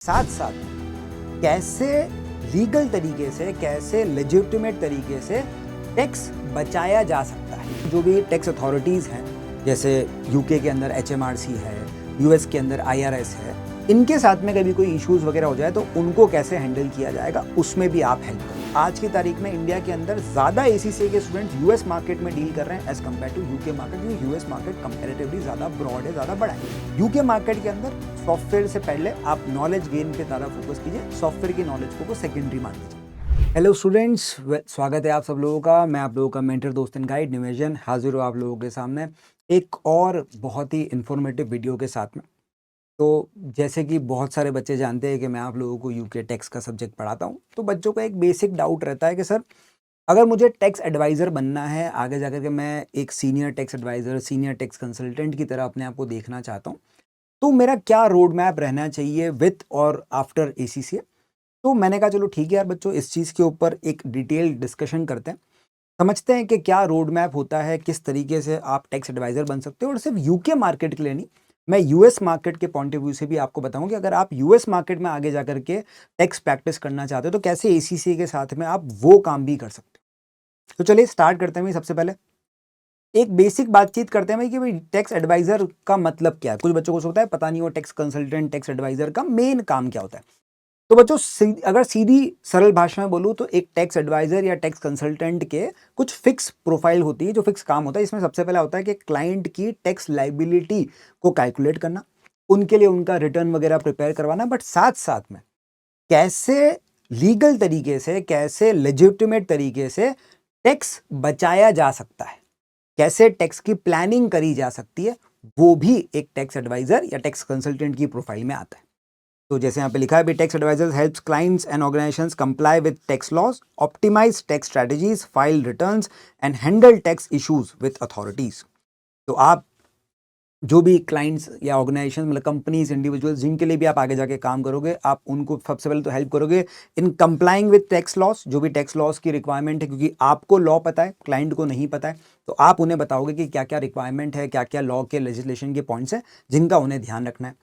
साथ साथ कैसे लीगल तरीके से, कैसे लेजिटिमेट तरीके से टैक्स बचाया जा सकता है। जो भी टैक्स अथॉरिटीज़ हैं, जैसे यूके के अंदर एचएमआरसी है, यूएस के अंदर आईआरएस है, इनके साथ में कभी कोई इश्यूज़ वगैरह हो जाए तो उनको कैसे हैंडल किया जाएगा, उसमें भी आप हेल्प करो। आज की तारीख में इंडिया के अंदर ज़्यादा एसीसीए के स्टूडेंट्स यूएस मार्केट में डील कर रहे हैं as compare to UK market, क्योंकि यूएस मार्केट कंपैरेटिवली ज़्यादा ब्रॉड है, ज़्यादा बड़ा है। यूके मार्केट के अंदर सॉफ्टवेयर से पहले आप नॉलेज गेन पे ज़्यादा फोकस कीजिए, सॉफ्टवेयर की नॉलेज को सेकेंडरी मान लीजिए। हेलो स्टूडेंट्स, स्वागत है आप सब लोगों का। मैं आप लोगों का मेंटर दोस्त एंड गाइड निवेजन हाजिर हूँ आप लोगों के सामने एक और बहुत ही इन्फॉर्मेटिव वीडियो के साथ में। तो जैसे कि बहुत सारे बच्चे जानते हैं कि मैं आप लोगों को यूके टैक्स का सब्जेक्ट पढ़ाता हूँ, तो बच्चों का एक बेसिक डाउट रहता है कि सर, अगर मुझे टैक्स एडवाइज़र बनना है, आगे जाकर के मैं एक senior tax adviser, senior tax consultant की तरह अपने आप को देखना चाहता हूँ, तो मेरा क्या रोड मैप रहना चाहिए विथ और आफ्टर एसीसीए। तो मैंने कहा चलो ठीक है यार बच्चों, इस चीज़ के ऊपर एक डिटेल डिस्कशन करते हैं, समझते हैं कि क्या रोड मैप होता है, किस तरीके से आप टैक्स एडवाइज़र बन सकते हो। और सिर्फ यूके मार्केट के लिए नहीं, मैं यूएस मार्केट के पॉइंट ऑफ व्यू से भी आपको बताऊं कि अगर आप यूएस मार्केट में आगे जाकर के टैक्स प्रैक्टिस करना चाहते हो तो कैसे एसीसीए के साथ में आप वो काम भी कर सकते हो। तो चलिए स्टार्ट करते हैं भाई। सबसे पहले एक बेसिक बातचीत करते हैं भाई कि भाई टैक्स एडवाइज़र का मतलब क्या है। कुछ बच्चों को सोचता है पता नहीं वो टैक्स कंसल्टेंट, टैक्स एडवाइज़र का मेन काम क्या होता है। तो बच्चों अगर सीधी सरल भाषा में बोलूँ तो एक टैक्स एडवाइजर या टैक्स कंसल्टेंट के कुछ फिक्स प्रोफाइल होती है, जो फिक्स काम होता है। इसमें सबसे पहला होता है कि क्लाइंट की टैक्स लाइबिलिटी को कैलकुलेट करना, उनके लिए उनका रिटर्न वगैरह प्रिपेयर करवाना, बट साथ साथ में कैसे लीगल तरीके से, कैसे लेजिटिमेट तरीके से टैक्स बचाया जा सकता है, कैसे टैक्स की प्लानिंग करी जा सकती है, वो भी एक टैक्स एडवाइजर या टैक्स कंसल्टेंट की प्रोफाइल में आता है। तो जैसे यहाँ पे लिखा है भी tax advisers helps clients and organisations comply with tax laws, optimise tax strategies, file returns and handle tax issues with authorities. तो आप जो भी क्लाइंट्स या ऑर्गेनाइजेशन, मतलब कंपनीज, इंडिविजुअल्स जिनके लिए भी आप आगे जाके काम करोगे, आप उनको सबसे पहले तो हेल्प करोगे इन कंप्लाइंग विद टैक्स लॉस, जो भी टैक्स लॉस की रिक्वायरमेंट है, क्योंकि आपको लॉ पता है, क्लाइंट को नहीं पता है। तो आप उन्हें बताओगे कि क्या क्या रिक्वायरमेंट है, क्या क्या लॉ के लेजिस्लेशन के पॉइंट्स हैं जिनका उन्हें ध्यान रखना है।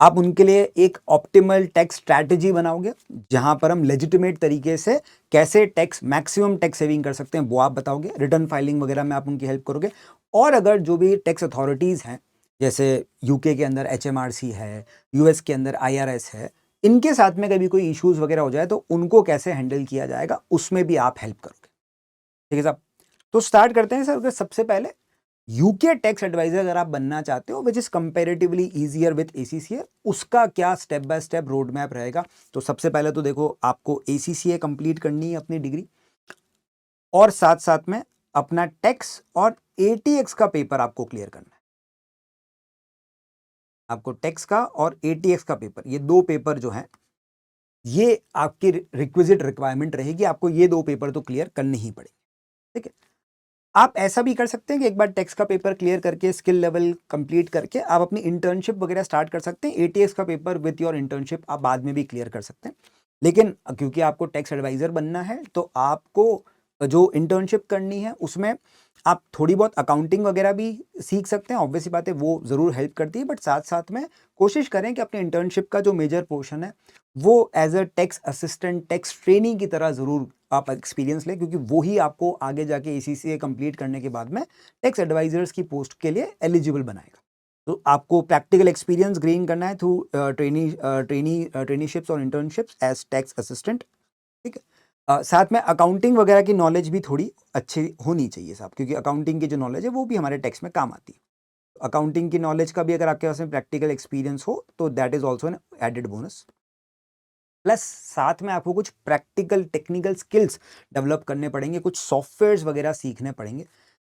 आप उनके लिए एक ऑप्टिमल टैक्स स्ट्रैटेजी बनाओगे, जहां पर हम लेजिटिमेट तरीके से कैसे टैक्स मैक्सिमम टैक्स सेविंग कर सकते हैं वो आप बताओगे। रिटर्न फाइलिंग वगैरह में आप उनकी हेल्प करोगे। और अगर जो भी टैक्स अथॉरिटीज़ हैं, जैसे यूके के अंदर एचएमआरसी है, यूएस के अंदर आईआरएस है, इनके साथ में कभी कोई इश्यूज़ वगैरह हो जाए तो उनको कैसे हैंडल किया जाएगा, उसमें भी आप हेल्प करोगे। ठीक है साहब, तो स्टार्ट करते हैं सर। सबसे पहले यूके टैक्स एडवाइजर अगर आप बनना चाहते हो, विच is comparatively easier with ACCA, उसका क्या step by step road map रहेगा। तो सबसे पहले तो देखो, आपको एसीसीए कंप्लीट करनी है अपनी डिग्री, और साथ साथ में अपना टैक्स और एटीएक्स का पेपर आपको क्लियर करना है। आपको टैक्स का और एटीएक्स का पेपर, ये दो पेपर जो हैं, ये आपकी रिक्विजिट रिक्वायरमेंट रहेगी। आपको ये दो पेपर तो क्लियर करने ही पड़ेंगे। ठीक है, आप ऐसा भी कर सकते हैं कि एक बार टैक्स का पेपर क्लियर करके, स्किल लेवल कंप्लीट करके, आप अपनी इंटर्नशिप वगैरह स्टार्ट कर सकते हैं। एटीएस का पेपर विथ योर इंटर्नशिप आप बाद में भी क्लियर कर सकते हैं। लेकिन क्योंकि आपको टैक्स एडवाइजर बनना है, तो आपको जो इंटर्नशिप करनी है उसमें आप थोड़ी बहुत अकाउंटिंग वगैरह भी सीख सकते हैं। ऑब्वियसली बात है, वो ज़रूर हेल्प करती है, बट साथ साथ में कोशिश करें कि अपने इंटर्नशिप का जो मेजर पोर्शन है वो as a tax assistant, tax training की तरह ज़रूर आप एक्सपीरियंस लें, क्योंकि वही आपको आगे जाके एसीसीए कंप्लीट करने के बाद में टैक्स एडवाइजर्स की पोस्ट के लिए एलिजिबल बनाएगा। तो आपको प्रैक्टिकल एक्सपीरियंस गेन करना है थ्रू ट्रेनीशिप्स और इंटर्नशिप्स एज टैक्स असिस्टेंट। ठीक है, साथ में अकाउंटिंग वगैरह की नॉलेज भी थोड़ी अच्छी होनी चाहिए साहब, क्योंकि अकाउंटिंग की जो नॉलेज है वो भी हमारे टैक्स में काम आती है। अकाउंटिंग की नॉलेज का भी अगर आपके पास में प्रैक्टिकल एक्सपीरियंस हो तो that is also an added bonus. Plus साथ में आपको कुछ प्रैक्टिकल टेक्निकल स्किल्स डेवलप करने पड़ेंगे, कुछ सॉफ्टवेयर्स वगैरह सीखने पड़ेंगे।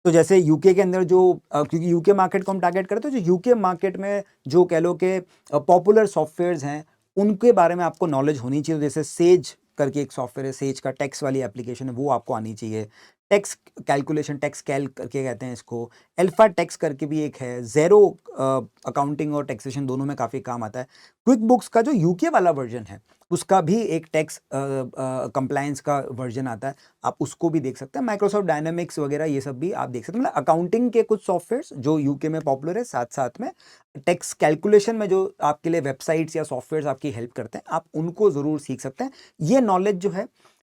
तो जैसे यूके के अंदर जो क्योंकि यूके मार्केट को हम टारगेट करते हैं, तो जो यूके मार्केट में जो कह लो कि पॉपुलर सॉफ्टवेयर्स हैं, उनके बारे में आपको नॉलेज होनी चाहिए। जैसे सेज करके एक सॉफ्टवेयर है, सेज का टैक्स वाली एप्लीकेशन है, वो आपको आनी चाहिए। टैक्स कैलकुलेशन, टैक्स कैल करके कहते हैं इसको, अल्फा टैक्स करके भी एक है, ज़ेरो अकाउंटिंग और टैक्सेशन दोनों में काफ़ी काम आता है। क्विक बुक्स का जो यूके वाला वर्जन है उसका भी एक टैक्स कंप्लायंस का वर्जन आता है, आप उसको भी देख सकते हैं। माइक्रोसॉफ्ट डायनामिक्स वगैरह ये सब भी आप देख सकते हैं। मतलब अकाउंटिंग के कुछ सॉफ्टवेयर्स जो यूके में पॉपुलर है, साथ साथ में टैक्स कैलकुलेशन में जो आपके लिए वेबसाइट्स या सॉफ्टवेयर्स आपकी हेल्प करते हैं, आप उनको ज़रूर सीख सकते हैं। ये नॉलेज जो है,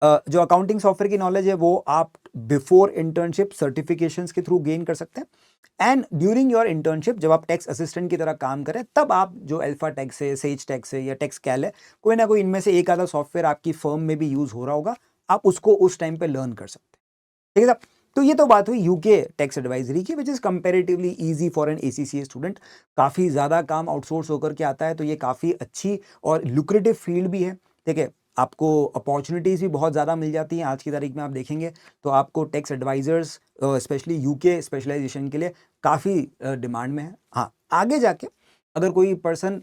जो अकाउंटिंग सॉफ्टवेयर की नॉलेज है, वो आप बिफोर इंटर्नशिप सर्टिफिकेशंस के थ्रू गेन कर सकते हैं। एंड ड्यूरिंग योर इंटर्नशिप जब आप टैक्स असिस्टेंट की तरह काम करें, तब आप जो अल्फा टैक्स है, सेज टैक्स है या टैक्स कैल है, कोई ना कोई इनमें से एक आधा सॉफ्टवेयर आपकी फर्म में भी यूज हो रहा होगा, आप उसको उस टाइम पे लर्न कर सकते हैं। ठीक है साहब? तो ये तो बात हुई यूके टैक्स एडवाइजरी की, which is comparatively easy for an ACCA student. काफ़ी ज़्यादा काम आउटसोर्स होकर के आता है, तो ये काफ़ी अच्छी और लुक्रेटिव फील्ड भी है। ठीक है, आपको अपॉर्चुनिटीज़ भी बहुत ज़्यादा मिल जाती हैं। आज की तारीख में आप देखेंगे तो आपको tax advisers specially UK specialisation के लिए काफ़ी डिमांड में है। हाँ, आगे जाके अगर कोई पर्सन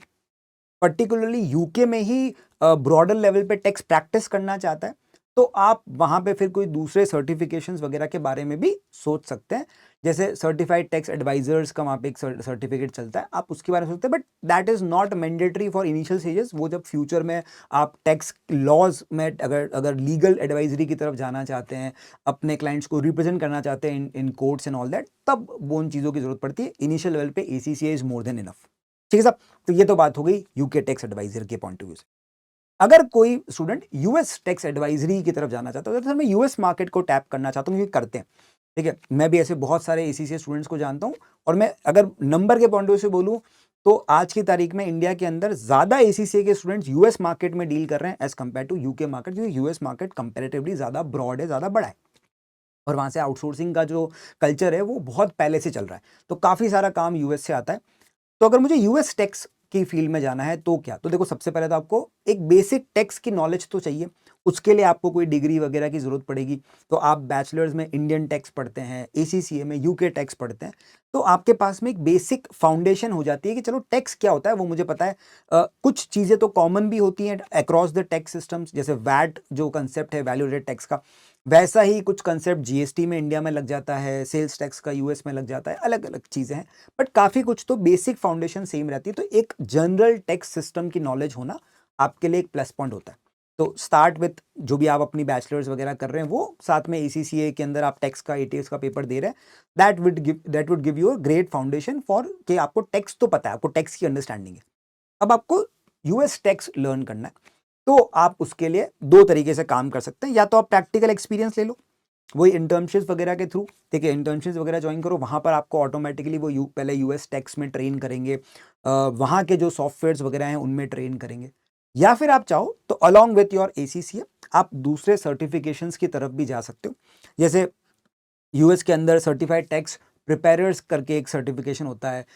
पर्टिकुलरली यूके में ही ब्रॉडर लेवल पे टैक्स प्रैक्टिस करना चाहता है, तो आप वहाँ पे फिर कोई दूसरे सर्टिफिकेशंस वगैरह के बारे में भी सोच सकते हैं। जैसे सर्टिफाइड टैक्स एडवाइजर्स का वहाँ पे एक सर्टिफिकेट चलता है, आप उसके बारे में सोचते हैं, but that is not mandatory for initial stages. वो जब फ्यूचर में आप टैक्स लॉज में अगर लीगल एडवाइजरी की तरफ जाना चाहते हैं, अपने क्लाइंट्स को रिप्रेजेंट करना चाहते हैं इन कोर्ट्स एंड ऑल दैट, तब वो उन चीज़ों की जरूरत पड़ती है। इनिशियल लेवल पे ACCA is more than enough. ठीक है साहब? तो ये तो बात हो गई यूके टैक्स एडवाइजर के पॉइंट ऑफ व्यू से। अगर कोई स्टूडेंट यूएस टैक्स एडवाइजरी की तरफ जाना चाहता है, तो मैं यूएस मार्केट को टैप करना चाहता हूँ, क्योंकि करते हैं। ठीक है, मैं भी ऐसे बहुत सारे एसीसीए स्टूडेंट्स को जानता हूँ, और मैं अगर नंबर के पॉइंट ऑफ व्यू से बोलूँ तो आज की तारीख में इंडिया के अंदर ज्यादा एसीसीए के स्टूडेंट्स यूएस मार्केट में डील कर रहे हैं as compare to UK market, क्योंकि यूएस मार्केट कंपेरेटिवली ज्यादा ब्रॉड है, ज्यादा बड़ा है, और वहां से आउटसोर्सिंग का जो कल्चर है वो बहुत पहले से चल रहा है, तो काफी सारा काम यूएस से आता है। तो अगर मुझे यूएस टैक्स की फील्ड में जाना है तो क्या, तो देखो सबसे पहले तो आपको एक बेसिक टैक्स की नॉलेज तो चाहिए। उसके लिए आपको कोई डिग्री वगैरह की जरूरत पड़ेगी। तो आप बैचलर्स में इंडियन टैक्स पढ़ते हैं, एसीसीए में यूके टैक्स पढ़ते हैं, तो आपके पास में एक बेसिक फाउंडेशन हो जाती है कि चलो टैक्स क्या होता है वो मुझे पता है। कुछ चीजें तो कॉमन भी होती हैं अक्रॉस द टैक्स सिस्टम्स, जैसे वैट जो कंसेप्ट है वैल्यू एडेड टैक्स का, वैसा ही कुछ कंसेप्ट जीएसटी में इंडिया में लग जाता है, सेल्स टैक्स का यूएस में लग जाता है, अलग अलग चीजें हैं, बट काफी कुछ तो बेसिक फाउंडेशन सेम रहती है। तो एक जनरल टैक्स सिस्टम की नॉलेज होना आपके लिए एक प्लस पॉइंट होता है। तो स्टार्ट विथ जो भी आप अपनी बैचलर्स वगैरह कर रहे हैं, वो साथ में एसीसीए के अंदर आप टैक्स का एटीएस का पेपर दे रहे हैं, that would give you a great foundation for कि आपको टैक्स तो पता है, आपको टैक्स की अंडरस्टैंडिंग है। अब आपको यूएस टैक्स लर्न करना है, तो आप उसके लिए दो तरीके से काम कर सकते हैं। या तो आप प्रैक्टिकल एक्सपीरियंस ले लो, वही इंटर्नशिप्स वगैरह के थ्रू। ठीक है, इंटर्नशिप्स वगैरह ज्वाइन करो, वहाँ पर आपको ऑटोमेटिकली वो पहले यूएस टैक्स में ट्रेन करेंगे, वहाँ के जो सॉफ्टवेयर्स वगैरह हैं उनमें ट्रेन करेंगे। या फिर आप चाहो तो अलॉन्ग विथ योर एसीसीए आप दूसरे सर्टिफिकेशंस की तरफ भी जा सकते हो। जैसे यूएस के अंदर सर्टिफाइड टैक्स प्रिपेयर्स करके एक सर्टिफिकेशन होता है,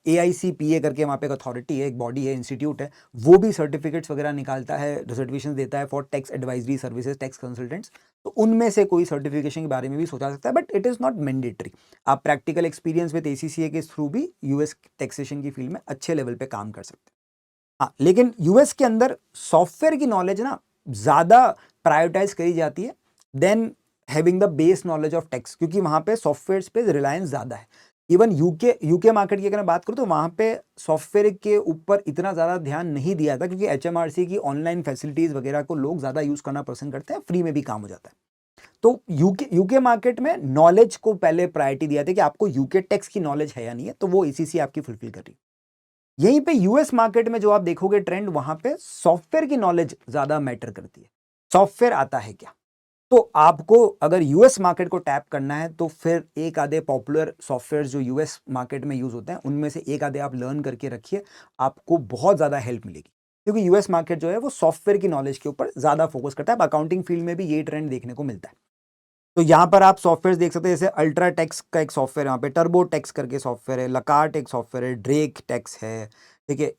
AICPA करके वहाँ पे एक अथॉरिटी है, एक बॉडी है, इंस्टीट्यूट है, वो भी सर्टिफिकेट्स वगैरह निकालता है, सर्टिफिकेशन देता है for tax advisory services, tax consultants. तो उनमें से कोई सर्टिफिकेशन के बारे में भी सोचा सकता है, but it is not mandatory. आप प्रैक्टिकल एक्सपीरियंस विद ACCA के थ्रू भी यूएस टैक्सेशन की फील्ड में अच्छे लेवल पे काम कर सकते हैं। हाँ, लेकिन यूएस के अंदर सॉफ्टवेयर की नॉलेज ना ज़्यादा प्रायोरिटाइज करी जाती है then having the base knowledge of tax, क्योंकि वहाँ पे सॉफ्टवेयर पे रिलायंस ज़्यादा है। इवन यूके मार्केट की अगर मैं बात करूँ तो वहाँ पे सॉफ्टवेयर के ऊपर इतना ज़्यादा ध्यान नहीं दिया था, क्योंकि HMRC की ऑनलाइन फैसिलिटीज़ वगैरह को लोग ज़्यादा यूज़ करना पसंद करते हैं, फ्री में भी काम हो जाता है। तो यूके मार्केट में नॉलेज को पहले प्रायोरिटी दिया था कि आपको यूके टैक्स की नॉलेज है या नहीं है, तो वो ACCA आपकी फुलफिल कर रही है। यहीं पे यूएस मार्केट में जो आप देखोगे ट्रेंड, वहां पे सॉफ्टवेयर की नॉलेज ज्यादा मैटर करती है। सॉफ्टवेयर आता है क्या, तो आपको अगर यूएस मार्केट को टैप करना है तो फिर एक आधे पॉपुलर सॉफ्टवेयर जो यूएस मार्केट में यूज होते हैं उनमें से एक आधे आप लर्न करके रखिए, आपको बहुत ज्यादा हेल्प मिलेगी। क्योंकि यूएस मार्केट जो है वो सॉफ्टवेयर की नॉलेज के ऊपर ज्यादा फोकस करता है। अकाउंटिंग फील्ड में भी ये ट्रेंड देखने को मिलता है। तो यहाँ पर आप सॉफ्टवेयर देख सकते हैं, जैसे अल्ट्रा टैक्स का एक सॉफ्टवेयर, यहाँ पे टर्बो टैक्स करके सॉफ्टवेयर है, लकार्ट एक सॉफ्टवेयर है, ड्रेक टैक्स है, ठीक है,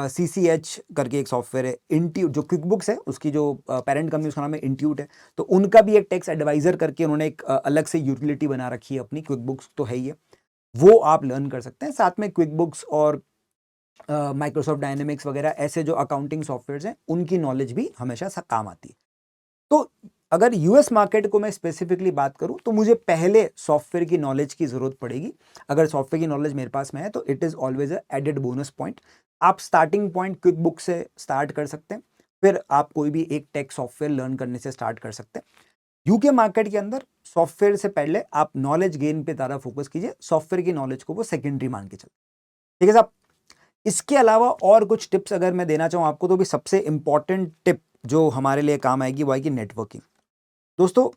CCH करके एक सॉफ्टवेयर है, इंट्यूट जो क्विक बुक्स है उसकी जो पेरेंट कंपनी उसका नाम है इंट्यूट है, तो उनका भी एक टैक्स एडवाइजर करके उन्होंने एक अलग से यूटिलिटी बना रखी है अपनी। क्विक बुक्स तो है ही है, वो आप लर्न कर सकते हैं। साथ में क्विक बुक्स और माइक्रोसॉफ्ट डायनेमिक्स वगैरह ऐसे जो अकाउंटिंग सॉफ्टवेयर हैं उनकी नॉलेज भी हमेशा काम आती है। तो अगर यूएस मार्केट को मैं स्पेसिफिकली बात करूं तो मुझे पहले सॉफ्टवेयर की नॉलेज की ज़रूरत पड़ेगी। अगर सॉफ्टवेयर की नॉलेज मेरे पास में है तो it is always a added bonus point. आप स्टार्टिंग पॉइंट क्विक बुक से स्टार्ट कर सकते हैं, फिर आप कोई भी एक टेक सॉफ्टवेयर लर्न करने से स्टार्ट कर सकते हैं। यूके मार्केट के अंदर सॉफ्टवेयर से पहले आप नॉलेज गेन पे ज़्यादा फोकस कीजिए, सॉफ्टवेयर की नॉलेज को वो सेकेंडरी मान के चलते। ठीक है साहब। इसके अलावा और कुछ टिप्स अगर मैं देना चाहूँ आपको तो भी सबसे इंपॉर्टेंट टिप जो हमारे लिए काम आएगी वो आएगी नेटवर्किंग। दोस्तों,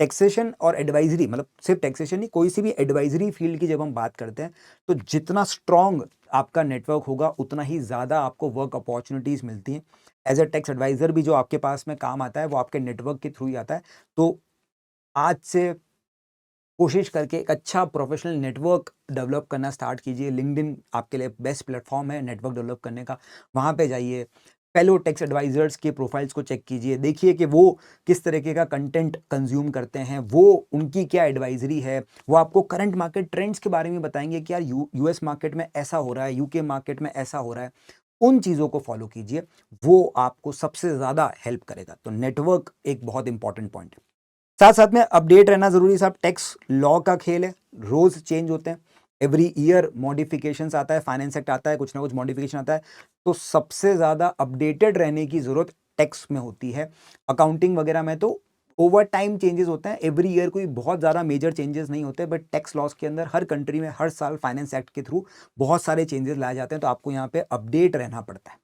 टैक्सेशन और एडवाइजरी, मतलब सिर्फ टैक्सेशन नहीं, कोई सी भी एडवाइजरी फील्ड की जब हम बात करते हैं तो जितना स्ट्रांग आपका नेटवर्क होगा उतना ही ज़्यादा आपको वर्क अपॉर्चुनिटीज़ मिलती हैं। एज अ टैक्स एडवाइज़र भी जो आपके पास में काम आता है वो आपके नेटवर्क के थ्रू ही आता है। तो आज से कोशिश करके एक अच्छा प्रोफेशनल नेटवर्क डेवलप करना स्टार्ट कीजिए। लिंक्डइन आपके लिए बेस्ट प्लेटफॉर्म है नेटवर्क डेवलप करने का। वहाँ पे जाइए, फेलो टैक्स एडवाइजर्स के प्रोफाइल्स को चेक कीजिए, देखिए कि वो किस तरीके का कंटेंट कंज्यूम करते हैं, वो उनकी क्या एडवाइजरी है, वो आपको करंट मार्केट ट्रेंड्स के बारे में बताएंगे कि यार यूएस मार्केट में ऐसा हो रहा है, यूके मार्केट में ऐसा हो रहा है। उन चीज़ों को फॉलो कीजिए, वो आपको सबसे ज़्यादा हेल्प करेगा। तो नेटवर्क एक बहुत इंपॉर्टेंट पॉइंट है। साथ साथ में अपडेट रहना जरूरी है साहब। टैक्स लॉ का खेल है, रोज चेंज होते हैं, एवरी ईयर मॉडिफिकेशंस आता है, फाइनेंस एक्ट आता है, कुछ ना कुछ मॉडिफिकेशन आता है। तो सबसे ज्यादा अपडेटेड रहने की जरूरत टैक्स में होती है। अकाउंटिंग वगैरह में तो ओवर टाइम चेंजेस होते हैं, एवरी ईयर कोई बहुत ज़्यादा मेजर चेंजेस नहीं होते, बट टैक्स लॉस के अंदर हर कंट्री में हर साल फाइनेंस एक्ट के थ्रू बहुत सारे चेंजेस लाए जाते हैं। तो आपको यहाँ पे अपडेट रहना पड़ता है।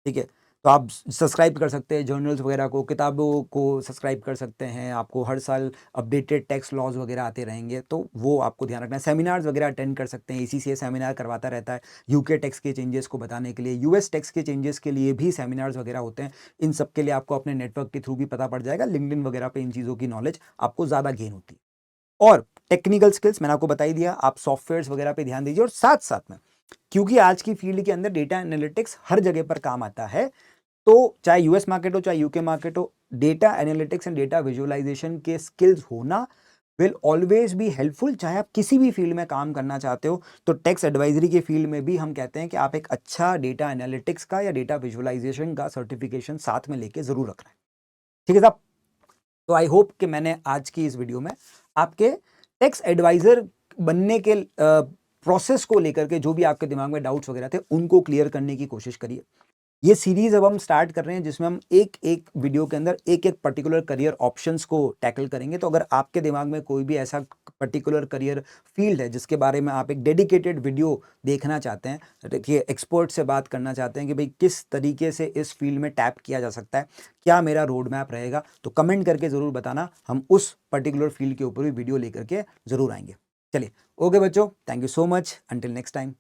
ठीक है। तो आप सब्सक्राइब कर सकते हैं जर्नल्स वगैरह को, किताबों को सब्सक्राइब कर सकते हैं। आपको हर साल अपडेटेड टैक्स लॉज वगैरह आते रहेंगे, तो वो आपको ध्यान रखना है। सेमिनार्स वगैरह अटेंड कर सकते हैं, ईसीसीए सेमिनार करवाता रहता है यूके टैक्स के चेंजेस को बताने के लिए, यूएस टैक्स के चेंजेस के लिए भी सेमिनार्स वगैरह होते हैं। इन सब के लिए आपको अपने नेटवर्क के थ्रू भी पता पड़ जाएगा। लिंक्डइन वगैरह पे इन चीज़ों की नॉलेज आपको ज़्यादा गेन होती है। और टेक्निकल स्किल्स मैंने आपको बता ही दिया, आप सॉफ्टवेयर्स वगैरह पे ध्यान दीजिए। और साथ साथ में, क्योंकि आज की फील्ड के अंदर डेटा एनालिटिक्स हर जगह पर काम आता है, तो चाहे यूएस मार्केट हो चाहे यूके मार्केट हो, data analytics and data visualisation के स्किल्स होना विल ऑलवेज बी हेल्पफुल। चाहे आप किसी भी फील्ड में काम करना चाहते हो, तो टैक्स एडवाइजरी के फील्ड में भी हम कहते हैं कि आप एक अच्छा डेटा एनालिटिक्स का या डेटा विजुअलाइजेशन का सर्टिफिकेशन साथ में लेके जरूर रखना है। ठीक है साहब। तो आई होप कि मैंने आज की इस वीडियो में आपके टैक्स एडवाइजर बनने के प्रोसेस को लेकर के जो भी आपके दिमाग में डाउट्स वगैरह थे उनको क्लियर करने की कोशिश करिए। ये सीरीज अब हम स्टार्ट कर रहे हैं जिसमें हम एक एक वीडियो के अंदर एक एक पर्टिकुलर करियर ऑप्शंस को टैकल करेंगे। तो अगर आपके दिमाग में कोई भी ऐसा पर्टिकुलर करियर फील्ड है जिसके बारे में आप एक डेडिकेटेड वीडियो देखना चाहते हैं, देखिए एक्सपर्ट से बात करना चाहते हैं कि भाई किस तरीके से इस फील्ड में टैप किया जा सकता है, क्या मेरा रोड मैप रहेगा, तो कमेंट करके ज़रूर बताना। हम उस पर्टिकुलर फील्ड के ऊपर भी वीडियो लेकर के ज़रूर आएंगे। चलिए, ओके बच्चों, thank you so much, until next time.